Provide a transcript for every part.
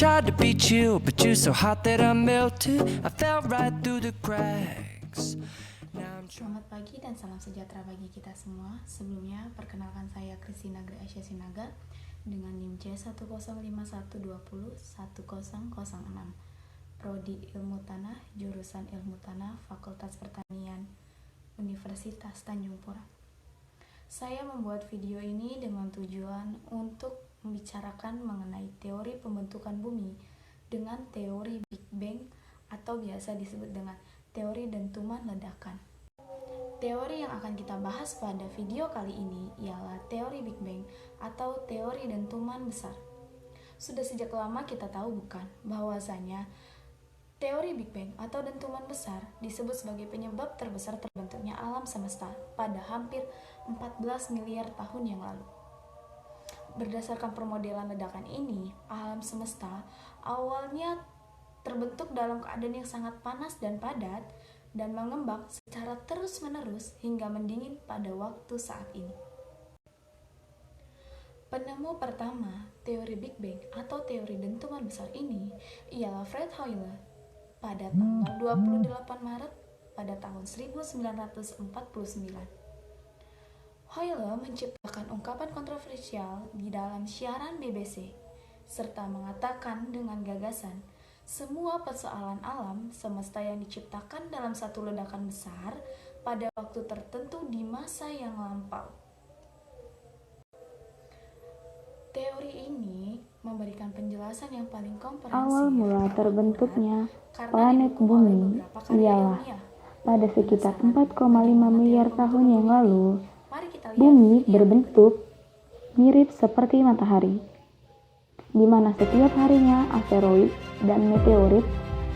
tried to be chill, but you're so hot that I melted. I fell right through the cracks. Selamat pagi dan salam sejahtera bagi kita semua. Sebelumnya, perkenalkan saya Christina Gri Aisyah Sinaga dengan NIM C10512010006, Prodi Ilmu Tanah, jurusan Ilmu Tanah, Fakultas Pertanian, Universitas Tanjung Pura. Saya membuat video ini dengan tujuan untuk membicarakan mengenai teori pembentukan bumi dengan teori Big Bang atau biasa disebut dengan teori dentuman ledakan. Teori yang akan kita bahas pada video kali ini ialah teori Big Bang atau teori dentuman besar. Sudah sejak lama kita tahu bukan bahwasanya teori Big Bang atau dentuman besar disebut sebagai penyebab terbesar terbentuknya alam semesta pada hampir 14 miliar tahun yang lalu. Berdasarkan permodelan ledakan ini, alam semesta awalnya terbentuk dalam keadaan yang sangat panas dan padat dan mengembang secara terus-menerus hingga mendingin pada waktu saat ini. Penemu pertama teori Big Bang atau teori dentuman besar ini ialah Fred Hoyle pada tanggal 28 Maret pada tahun 1949. Hoyle menciptakan ungkapan kontroversial di dalam siaran BBC serta mengatakan dengan gagasan, semua persoalan alam semesta yang diciptakan dalam satu ledakan besar pada waktu tertentu di masa yang lampau. Teori ini memberikan penjelasan yang paling komprehensif. Awal mula terbentuknya planet bumi ialah pada sekitar 4,5 miliar tahun yang lalu. Bumi berbentuk mirip seperti matahari, di mana setiap harinya asteroid dan meteorit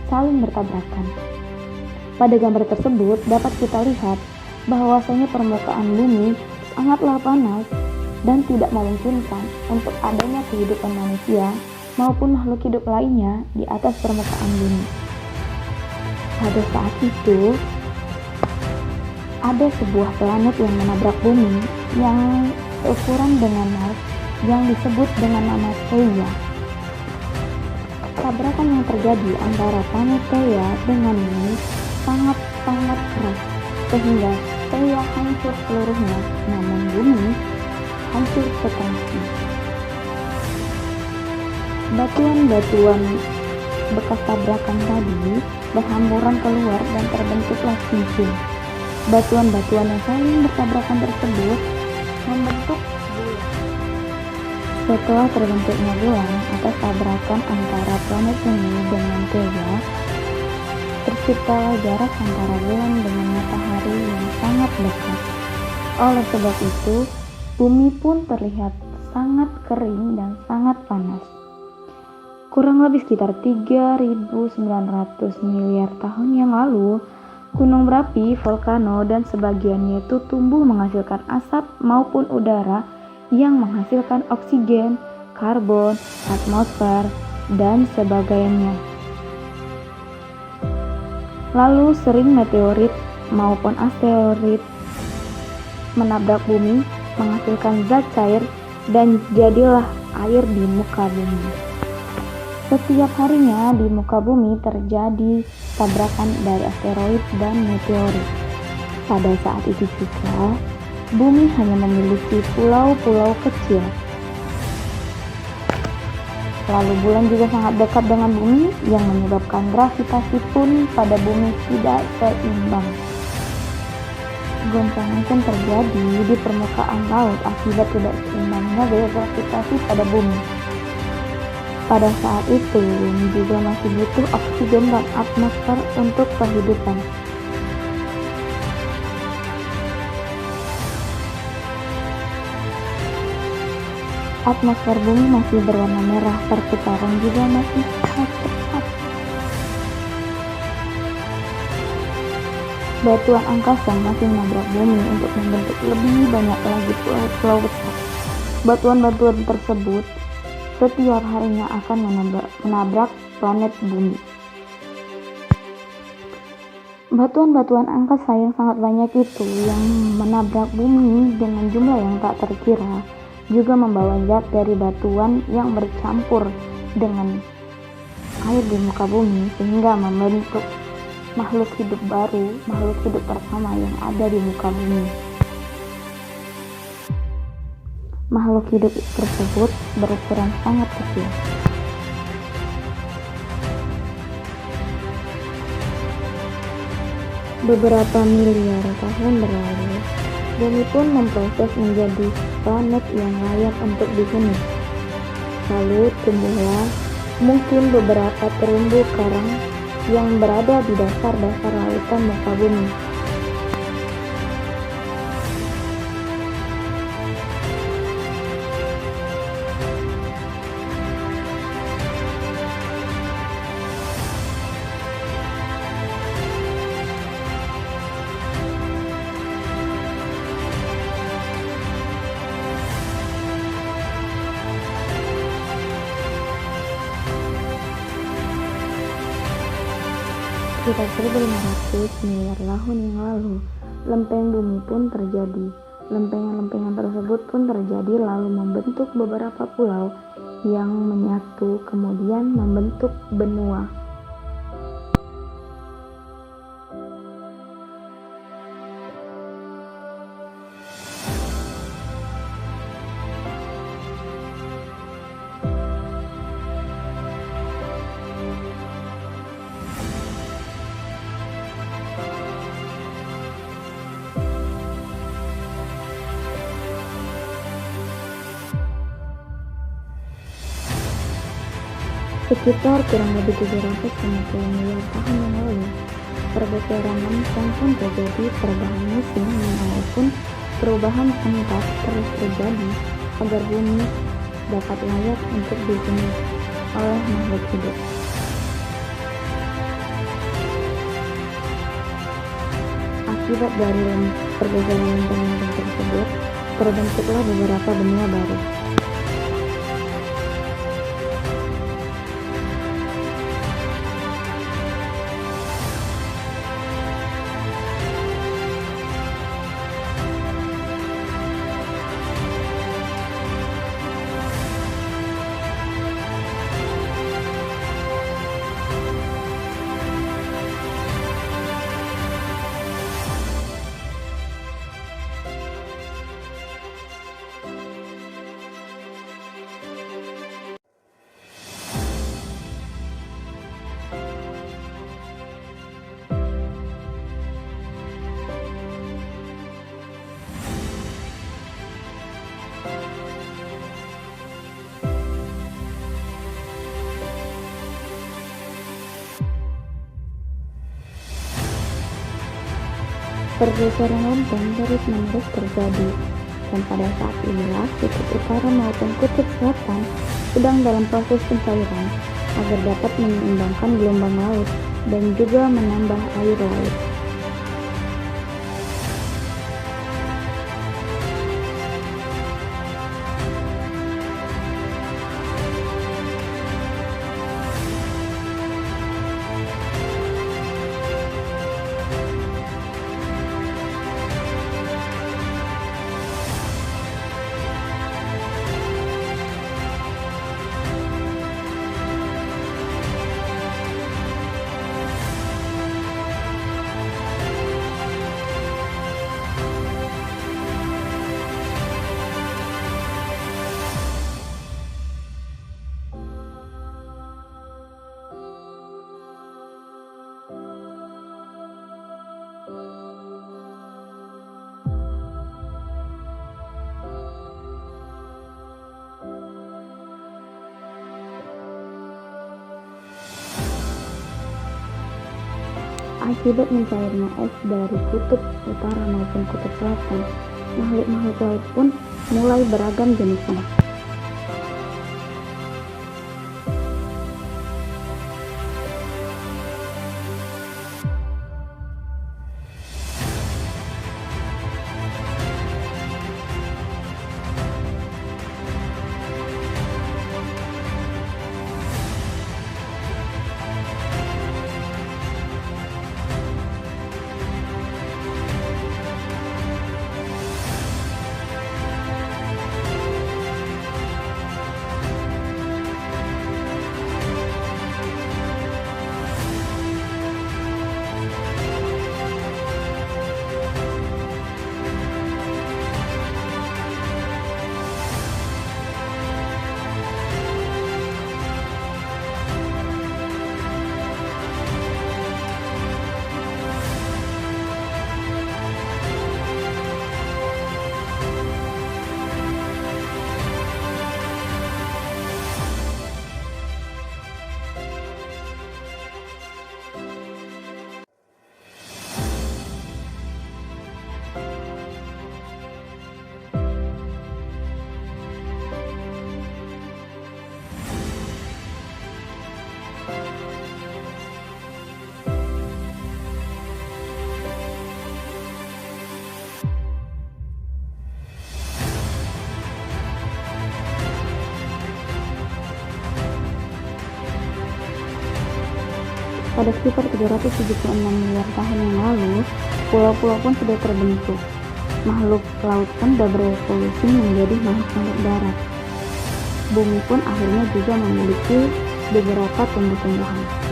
saling bertabrakan. Pada gambar tersebut dapat kita lihat bahwasanya permukaan bumi sangatlah panas dan tidak memungkinkan untuk adanya kehidupan manusia maupun makhluk hidup lainnya di atas permukaan bumi. Pada saat itu, ada sebuah planet yang menabrak bumi yang seukuran dengan Mars yang disebut dengan nama Theia. Tabrakan yang terjadi antara planet Theia dengan bumi sangat keras sehingga Theia hancur seluruhnya, namun bumi hancur setengahnya. Batuan-batuan bekas tabrakan tadi berhamburan keluar dan terbentuklah cincin. Batuan-batuan yang saling bertabrakan tersebut membentuk bulan. Setelah terbentuknya bulan atas tabrakan antara planet bumi dengan Theia, terciptalah jarak antara bulan dengan matahari yang sangat dekat. Oleh sebab itu, bumi pun terlihat sangat kering dan sangat panas. Kurang lebih sekitar 3.900 miliar tahun yang lalu, gunung berapi, volcano, dan sebagiannya itu tumbuh menghasilkan asap maupun udara yang menghasilkan oksigen, karbon, atmosfer, dan sebagainya. Lalu sering meteorit maupun asteroid menabrak bumi, menghasilkan zat cair, dan jadilah air di muka bumi. Setiap harinya di muka bumi terjadi tabrakan dari asteroid dan meteorit. Pada saat itu juga, bumi hanya memiliki pulau-pulau kecil. Lalu bulan juga sangat dekat dengan bumi yang menyebabkan gravitasi pun pada bumi tidak seimbang. Goncangan pun terjadi di permukaan laut akibat tidak seimbangnya gaya gravitasi pada bumi. Pada saat itu, bumi juga masih butuh oksigen dan atmosfer untuk kehidupan. Atmosfer bumi masih berwarna merah, perputaran juga masih sangat cepat. Batuan angkasa masih menabrak bumi untuk membentuk lebih banyak lagi pulau-pulau besar. Batuan-batuan tersebut setiap harinya akan menabrak planet bumi. Batuan-batuan angkasa yang sangat banyak itu yang menabrak bumi dengan jumlah yang tak terkira juga membawa zat dari batuan yang bercampur dengan air di muka bumi sehingga membentuk makhluk hidup baru, makhluk hidup pertama yang ada di muka bumi. Makhluk hidup tersebut berukuran sangat kecil. Beberapa miliar tahun berlalu, bumi pun memproses menjadi planet yang layak untuk dihuni. Lalu tumbuhlah mungkin beberapa terumbu karang yang berada di dasar-dasar lautan muka bumi. Sekitar 1.500 miliar tahun yang lalu, lempeng bumi pun terjadi. Lempengan-lempengan tersebut pun terjadi lalu membentuk beberapa pulau yang menyatu kemudian membentuk benua. Sekitar kurang lebih 750 miliar tahun yang lalu, pergeseran lempeng pun terjadi. Perubahan musim maupun perubahan tempat terus terjadi agar bumi dapat layak untuk dihuni oleh makhluk hidup. Akibat dari pergeseran lempeng-lempeng tersebut, terbentuklah beberapa benua baru. Pergeseran lempeng terus-menerus terjadi, dan pada saat inilah kutub utara maupun kutub selatan sedang dalam proses pencairan agar dapat menyeimbangkan gelombang laut dan juga menambah air laut. Akibat mencairnya es dari kutub utara maupun kutub selatan, makhluk-makhluk laut pun mulai beragam jenisnya. Pada sekitar 376 miliar tahun yang lalu, pulau-pulau pun sudah terbentuk. Makhluk laut pun sudah berevolusi menjadi makhluk darat. Bumi pun akhirnya juga memiliki beberapa tumbuh-tumbuhan.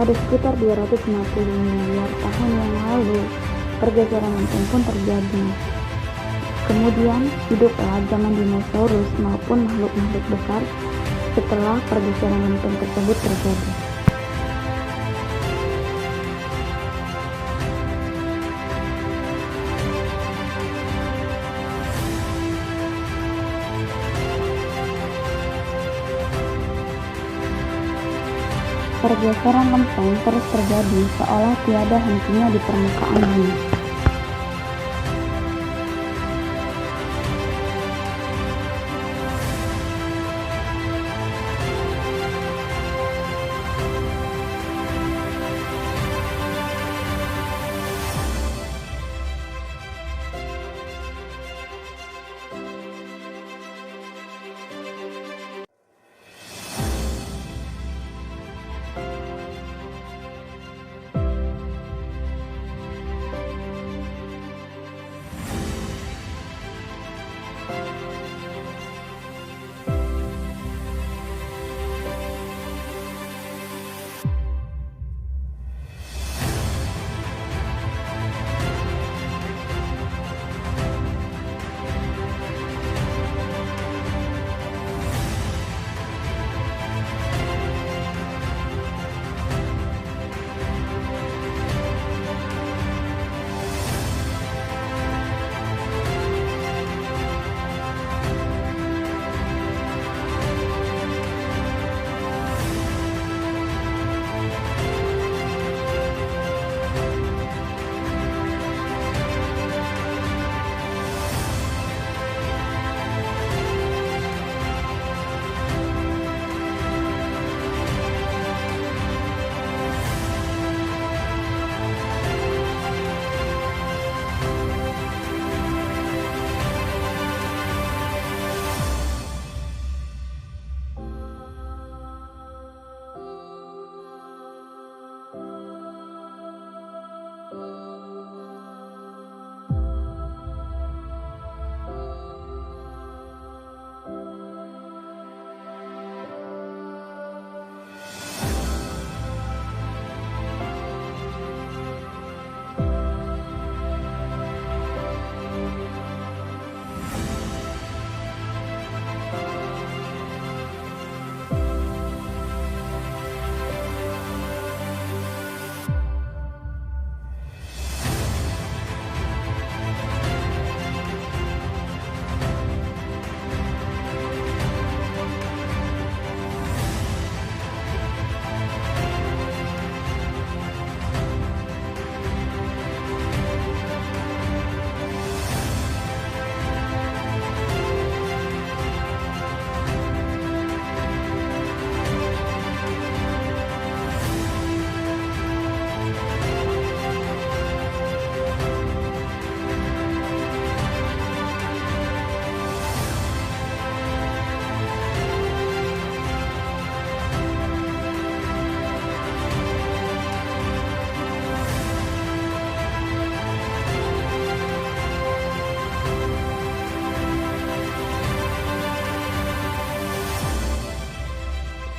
Pada sekitar 250 miliar tahun yang lalu, pergeseran lempeng pun terjadi. Kemudian, hiduplah zaman dinosaurus maupun makhluk-makhluk besar setelah pergeseran lempeng tersebut terjadi. Pergeseran lempeng terus terjadi seolah tiada hentinya di permukaan bumi.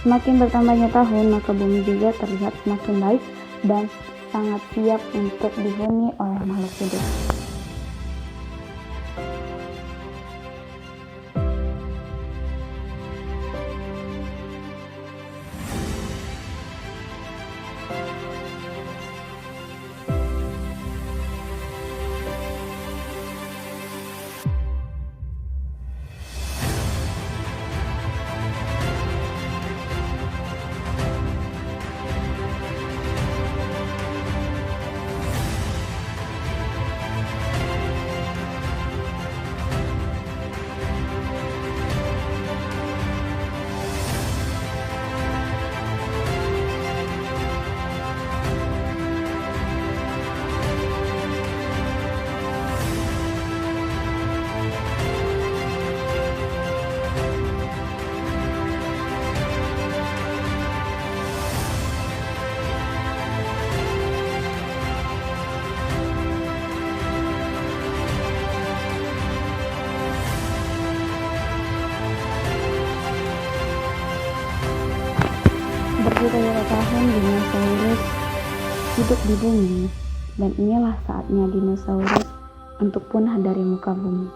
Semakin bertambahnya tahun, maka bumi juga terlihat semakin baik dan sangat siap untuk dihuni oleh makhluk hidup. Berjuta-juta tahun dinosaurus hidup di bumi, dan inilah saatnya dinosaurus untuk punah dari muka bumi.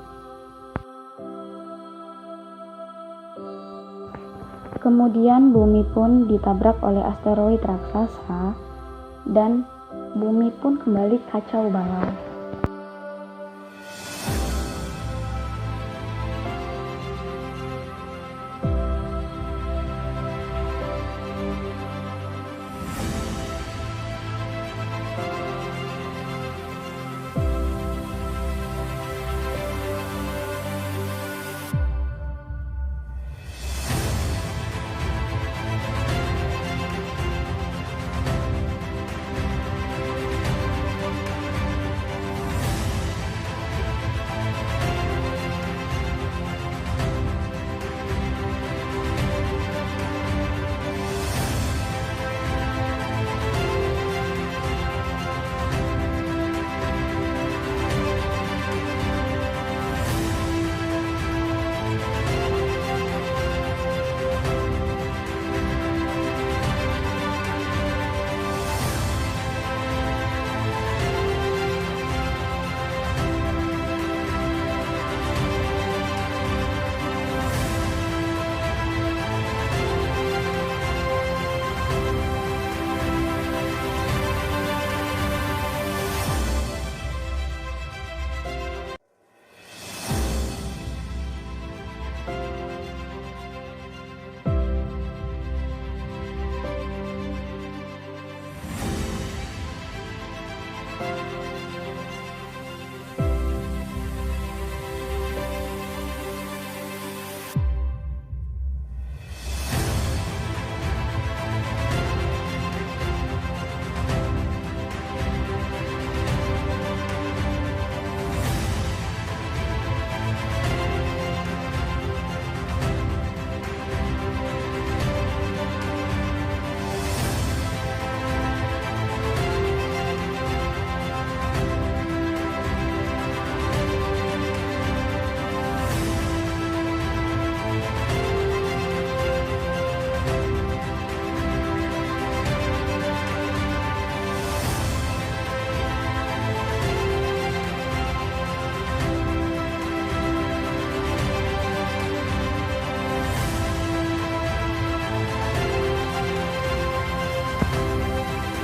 Kemudian bumi pun ditabrak oleh asteroid raksasa, dan bumi pun kembali kacau balau.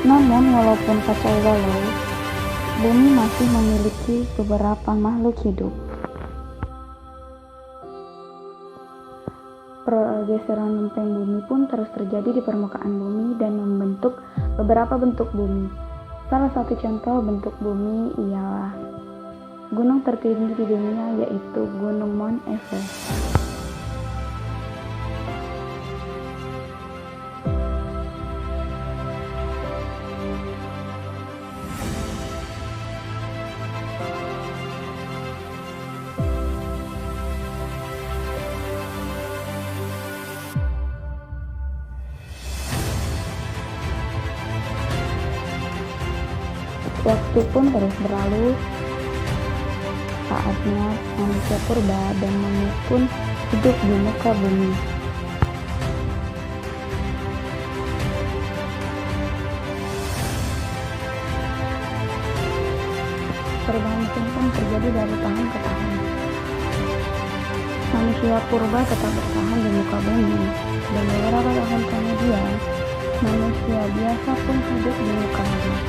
Namun walaupun kacau balau, bumi masih memiliki beberapa makhluk hidup. Pergeseran lempeng bumi pun terus terjadi di permukaan bumi dan membentuk beberapa bentuk bumi. Salah satu contoh bentuk bumi ialah gunung tertinggi di dunia, yaitu Gunung Mount Everest. Waktu pun terus berlalu, saatnya manusia purba dan monyet pun hidup di muka bumi. diperkirakan terjadi dari tahun ke tahun. Manusia purba tetap bertahan di muka bumi, dan beberapa tahun kemudian, manusia biasa pun hidup di muka bumi.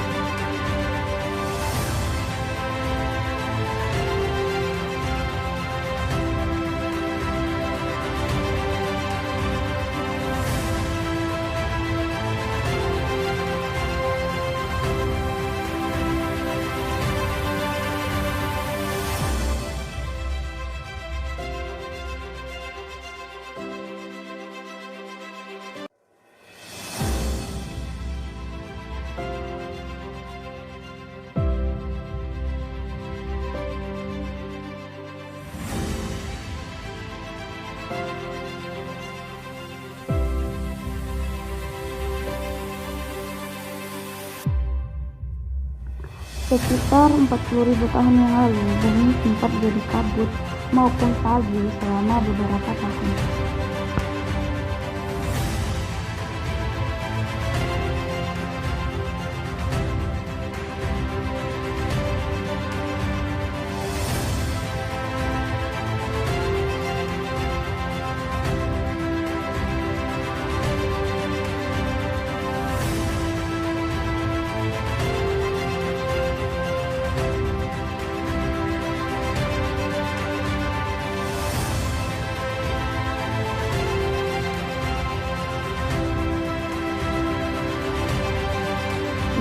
Sekitar 40.000 tahun yang lalu, bumi sempat jadi kabut maupun salju selama beberapa tahun.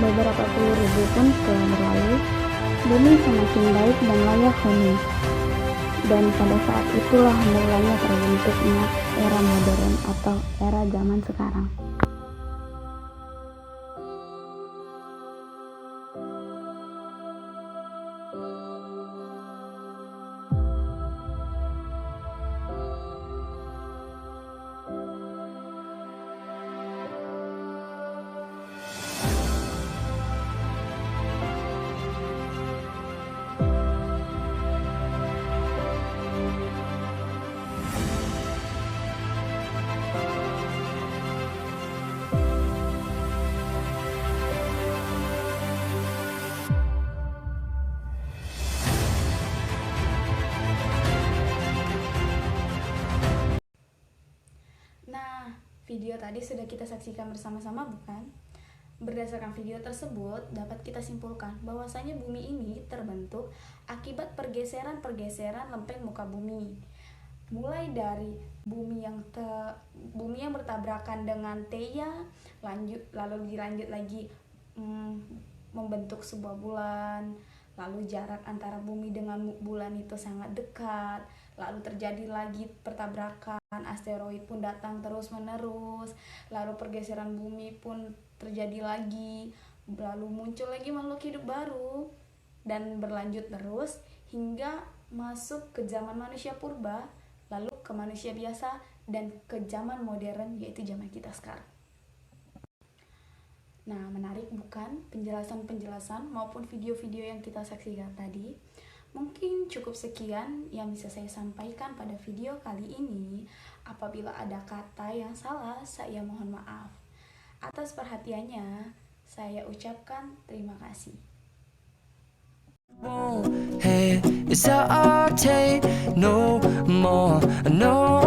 Beberapa puluh ribu pun setelah berlalu, bumi semakin baik dan layak huni. Dan pada saat itulah mulanya terbentuknya era modern atau era zaman sekarang. Video tadi sudah kita saksikan bersama-sama, bukan? Berdasarkan video tersebut, dapat kita simpulkan bahwasanya bumi ini terbentuk akibat pergeseran-pergeseran lempeng muka bumi. Mulai dari bumi yang bertabrakan dengan Theia, lalu dilanjut lagi membentuk sebuah bulan, lalu jarak antara bumi dengan bulan itu sangat dekat, lalu terjadi lagi pertabrakan, asteroid pun datang terus-menerus, lalu pergeseran bumi pun terjadi lagi, lalu muncul lagi makhluk hidup baru, dan berlanjut terus hingga masuk ke zaman manusia purba, lalu ke manusia biasa, dan ke zaman modern, yaitu zaman kita sekarang. Nah, menarik bukan penjelasan-penjelasan maupun video-video yang kita saksikan tadi? Mungkin cukup sekian yang bisa saya sampaikan pada video kali ini. Apabila ada kata yang salah, saya mohon maaf. Atas perhatiannya, saya ucapkan terima kasih. Won't hesitate no more, no